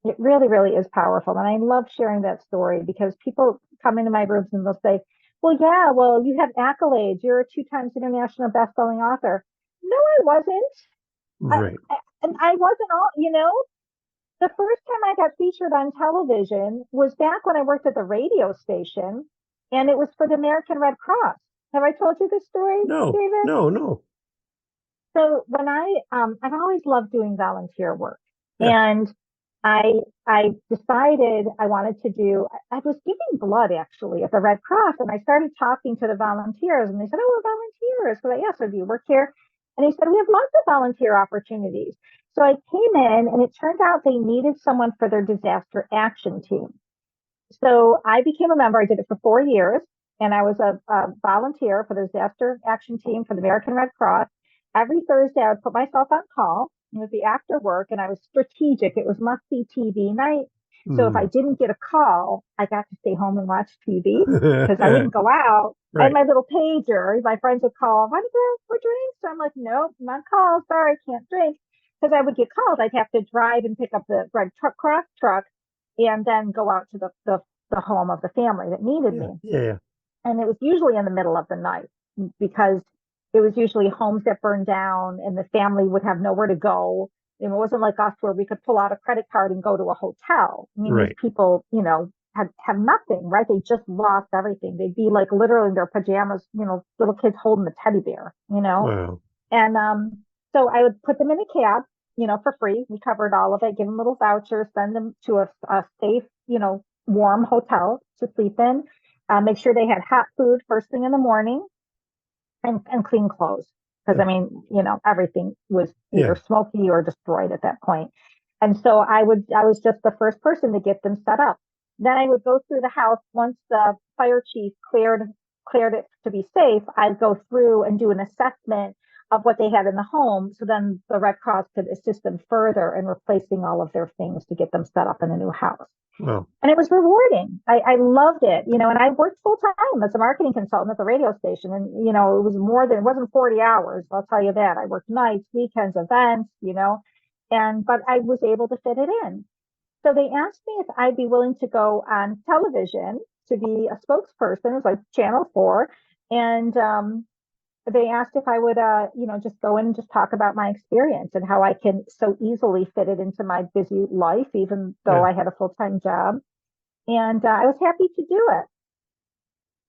it really, really is powerful. And I love sharing that story because people come into my rooms and they'll say, well, you have accolades. You're a 2 times international best-selling author. No, I wasn't.
Right.
And I wasn't the first time I got featured on television was back when I worked at the radio station, and it was for the American Red Cross. Have I told you this story,
No,
David?
no.
So when I've always loved doing volunteer work, and I decided I wanted to I was giving blood actually at the Red Cross, and I started talking to the volunteers, and they said, "Oh, we're volunteers." So I asked, "Do you work here?" And he said, "We have lots of volunteer opportunities." So I came in, and it turned out they needed someone for their disaster action team. So I became a member. I did it for 4 years, and I was a volunteer for the disaster action team for the American Red Cross. Every Thursday, I would put myself on call. It would be after work, and I was strategic. It was must-see TV night. So if I didn't get a call, I got to stay home and watch TV because I wouldn't go out. Right. I had my little pager. My friends would call, "Want to go for drinks?" So I'm like, "Nope, I'm on call. Sorry, I can't drink." Because I would get called. I'd have to drive and pick up the Red Cross truck and then go out to the home of the family that needed me.
Yeah.
And it was usually in the middle of the night because it was usually homes that burned down and the family would have nowhere to go. It wasn't like us where we could pull out a credit card and go to a hotel. I mean, these people, have nothing, right? They just lost everything. They'd be like literally in their pajamas, little kids holding a teddy bear,
Wow.
And so I would put them in a cab, for free. We covered all of it, give them little vouchers, send them to a safe, warm hotel to sleep in, make sure they had hot food first thing in the morning and clean clothes. Because I mean, everything was either smoky or destroyed at that point. And so I was just the first person to get them set up. Then I would go through the house once the fire chief cleared it to be safe. I'd go through and do an assessment of what they had in the home. So then the Red Cross could assist them further in replacing all of their things to get them set up in a new house.
Wow.
And it was rewarding. I loved it, and I worked full time as a marketing consultant at the radio station. And, it wasn't 40 hours. I'll tell you that. I worked nights, weekends, events, but I was able to fit it in. So they asked me if I'd be willing to go on television to be a spokesperson. It was like Channel 4. And, they asked if I would, just go in and just talk about my experience and how I can so easily fit it into my busy life, even though I had a full-time job. And I was happy to do it.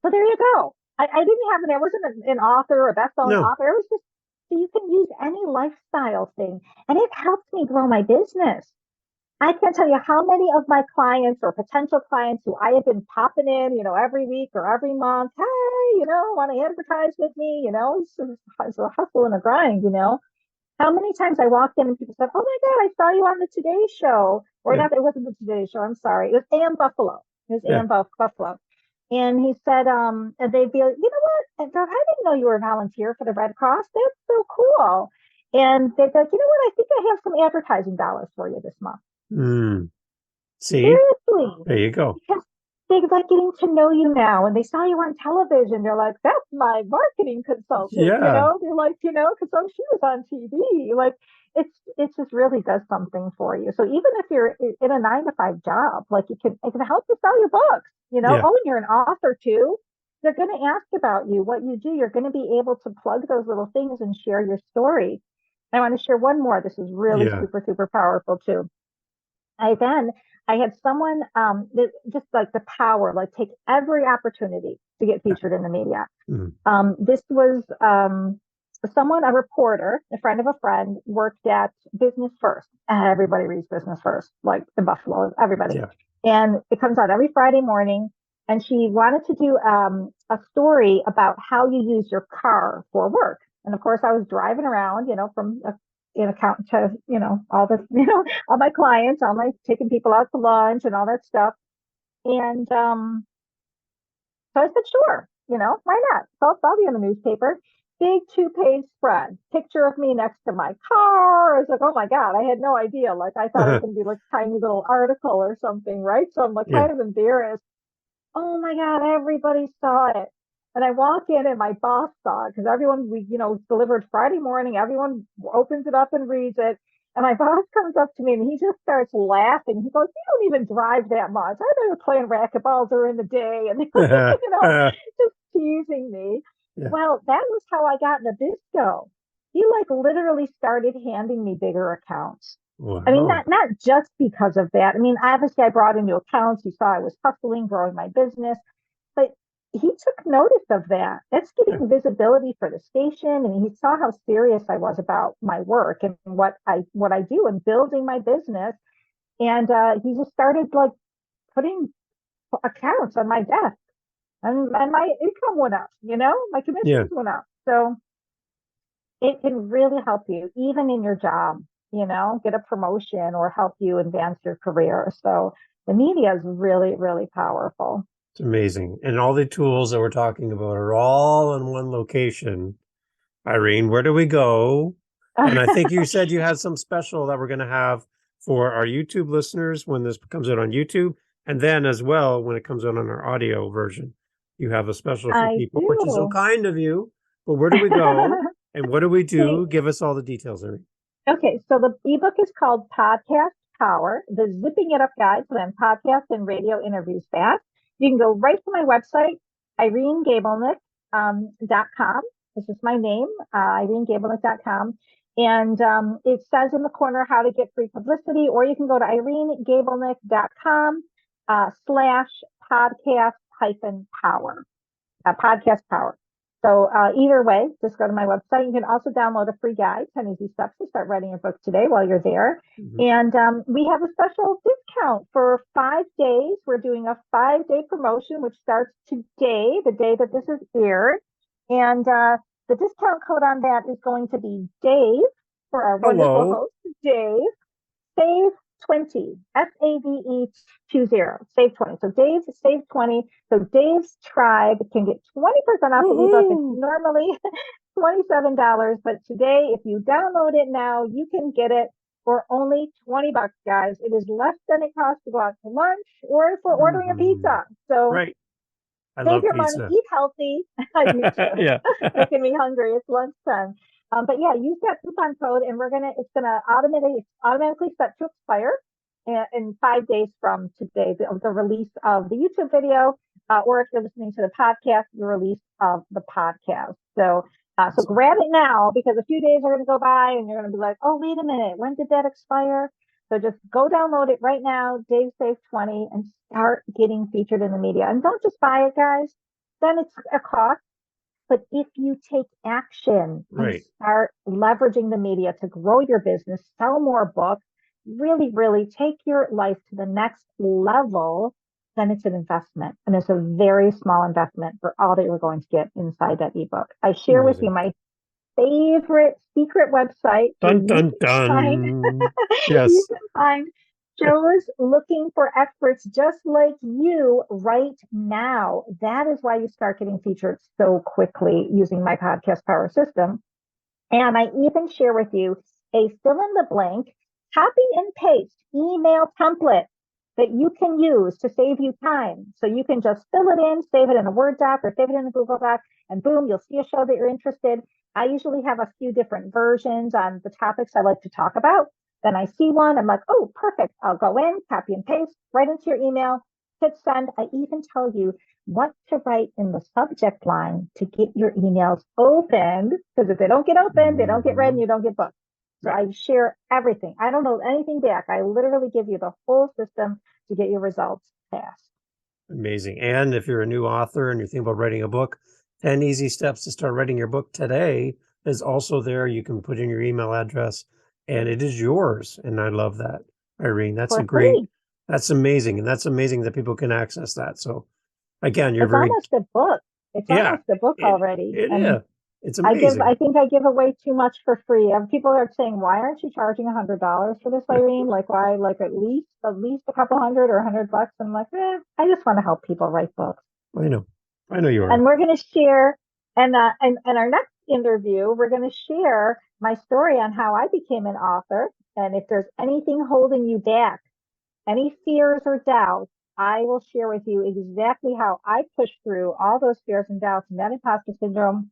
So there you go. I wasn't an author or a best-selling author. It was just, so you can use any lifestyle thing. And it helped me grow my business. I can't tell you how many of my clients or potential clients who I have been popping in, every week or every month, "Hey, want to advertise with me?" It's a hustle and a grind, How many times I walked in and people said, "Oh my God, I saw you on the Today Show." Or not, it wasn't the Today Show, I'm sorry. It was AM Buffalo. He was
Yeah.
in Buffalo. And he said, and they'd be like, you know what? I didn't know you were a volunteer for the Red Cross. That's so cool. And they'd be like, you know what? I think I have some advertising dollars for you this month.
Mm. See,
Seriously.
there you go.
Because they like getting to know you now and they saw you on television. They're like, that's my marketing consultant,
Yeah.
They're like, because she was on TV. Like it just really does something for you. So even if you're in a 9 to 5 job, like it can help you sell your books,
Yeah.
Oh, and you're an author too. They're going to ask about you, what you do. You're going to be able to plug those little things and share your story. I want to share one more. This is really
Yeah.
super, super powerful too. Then I had someone that just like the power, like take every opportunity to get featured in the media.
Mm.
This was someone, a reporter, a friend of a friend, worked at Business First. Everybody reads Business First, like in Buffalo, everybody.
Yeah.
And it comes out every Friday morning. And she wanted to do a story about how you use your car for work. And of course, I was driving around, from an account to, all the, all my clients, all my taking people out to lunch and all that stuff. And so I said, sure, why not? So I'll be in the newspaper. Big 2-page spread, picture of me next to my car. I was like, oh my God, I had no idea. Like I thought it was going to be like a tiny little article or something, right? So I'm like
Yeah.
kind of embarrassed. Oh my God, everybody saw it. And I walk in and my boss saw it because everyone, delivered Friday morning. Everyone opens it up and reads it. And my boss comes up to me and he just starts laughing. He goes, you don't even drive that much. I know you're playing racquetball during the day and, just teasing me.
Yeah.
Well, that was how I got Nabisco. He like literally started handing me bigger accounts. I mean,
Wow.
not just because of that. I mean, obviously, I brought in new accounts. He saw I was hustling, growing my business, but he took notice of that. That's
Yeah.
getting visibility for the station, and he saw how serious I was about my work and what I do and building my business. And he just started like putting accounts on my desk, and my income went up. My
Yeah.
commissions went up. So it can really help you, even in your job, get a promotion or help you advance your career. So the media is really, really powerful.
It's amazing. And all the tools that we're talking about are all in one location. Irene, where do we go? And I think you said you had some special that we're going to have for our YouTube listeners when this comes out on YouTube. And then as well, when it comes out on our audio version, you have a special for
I
people, which is so
do.
kind of you. But where do we go? And what do we
See,
do? Give us all the details, Irene.
okay, so the ebook is called Podcast Power, the Zipping It Up Guide to Land Podcast and Radio Interviews Fast. You can go right to my website, irenegabelnick.com. This is my name, irenegabelnick.com. And it says in the corner how to get free publicity, or you can go to irenegabelnick.com slash podcast hyphen power, podcast power. So either way, just go to my website. You can also download a free guide, 10 easy steps to start writing a book today while you're there.
Mm-hmm.
And we have a special discount for 5 days. We're doing a 5-day promotion, which starts today, the day that this is aired. And the discount code on that is going to be Dave for our wonderful host, Dave. Save 20, SAVE 20, save 20. So Dave, save 20. So Dave's Tribe can get 20% off the ebook. It's normally $27, but today, if you download it now, you can get it for only $20, guys. It is less than it costs to go out to lunch or for ordering a pizza. So
right. I
save
love
your
pizza.
money, eat healthy. I do too.
Yeah.
Making me hungry. It's lunchtime. But yeah, use that coupon code and it's gonna automatically set to expire in 5 days from today, the release of the YouTube video, or if you're listening to the podcast, the release of the podcast. So grab it now because a few days are gonna go by and you're gonna be like, oh, wait a minute, when did that expire? So just go download it right now, Dave Save 20, and start getting featured in the media. And don't just buy it, guys. Then it's a cost. But if you take action and start leveraging the media to grow your business, sell more books, really, really take your life to the next level, then it's an investment. And it's a very small investment for all that you're going to get inside that ebook. I share with you my favorite secret website.
Dun, dun, dun. Yes.
You can find shows looking for experts just like you right now. That is why you start getting featured so quickly using my podcast power system. And I even share with you a fill in the blank, copy and paste email template that you can use to save you time. So you can just fill it in, save it in a Word doc or save it in a Google Doc, and boom, you'll see a show that you're interested. I usually have a few different versions on the topics I like to talk about. Then I see one, I'm like, oh, perfect. I'll go in, copy and paste right into your email, hit send. I even tell you what to write in the subject line to get your emails opened. Because if they don't get opened, they don't get read and you don't get booked. So I share everything. I don't know anything back. I literally give you the whole system to get your results fast.
Amazing. And if you're a new author and you're thinking about writing a book, 10 easy steps to start writing your book today is also there. You can put in your email address and it is yours. And I love that, Irene. That's that's amazing. And that's amazing that people can access that. So again, you're
it's
very,
almost a book. It's almost a book already.
It's amazing.
I think I give away too much for free. People are saying, why aren't you charging $100 for this, Irene? Like why, like at least a couple hundred or $100? I'm like, I just want to help people write books.
I know you are.
And we're going to share, and our next interview, we're going to share my story on how I became an author. And if there's anything holding you back, any fears or doubts, I will share with you exactly how I pushed through all those fears and doubts and that imposter syndrome,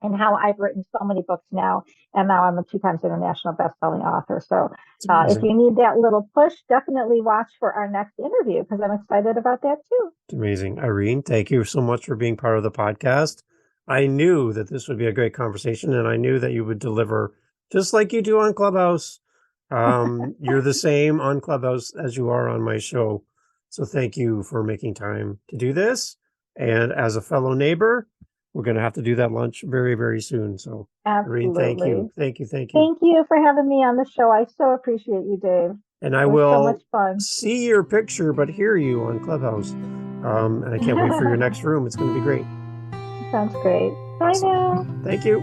and how I've written so many books now. And now I'm a 2 times international best-selling author. So if you need that little push, definitely watch for our next interview because I'm excited about that too.
It's amazing. Irene, thank you so much for being part of the podcast. I knew that this would be a great conversation and I knew that you would deliver just like you do on Clubhouse. You're the same on Clubhouse as you are on my show. So thank you for making time to do this. And as a fellow neighbor, we're going to have to do that lunch very, very soon. So, Irene, thank you. Thank you. Thank you.
Thank you for having me on the show. I so appreciate you, Dave.
And I will so much fun. See your picture, but hear you on Clubhouse. And I can't wait for your next room. It's going to be great.
Sounds great. Bye now.
Thank you.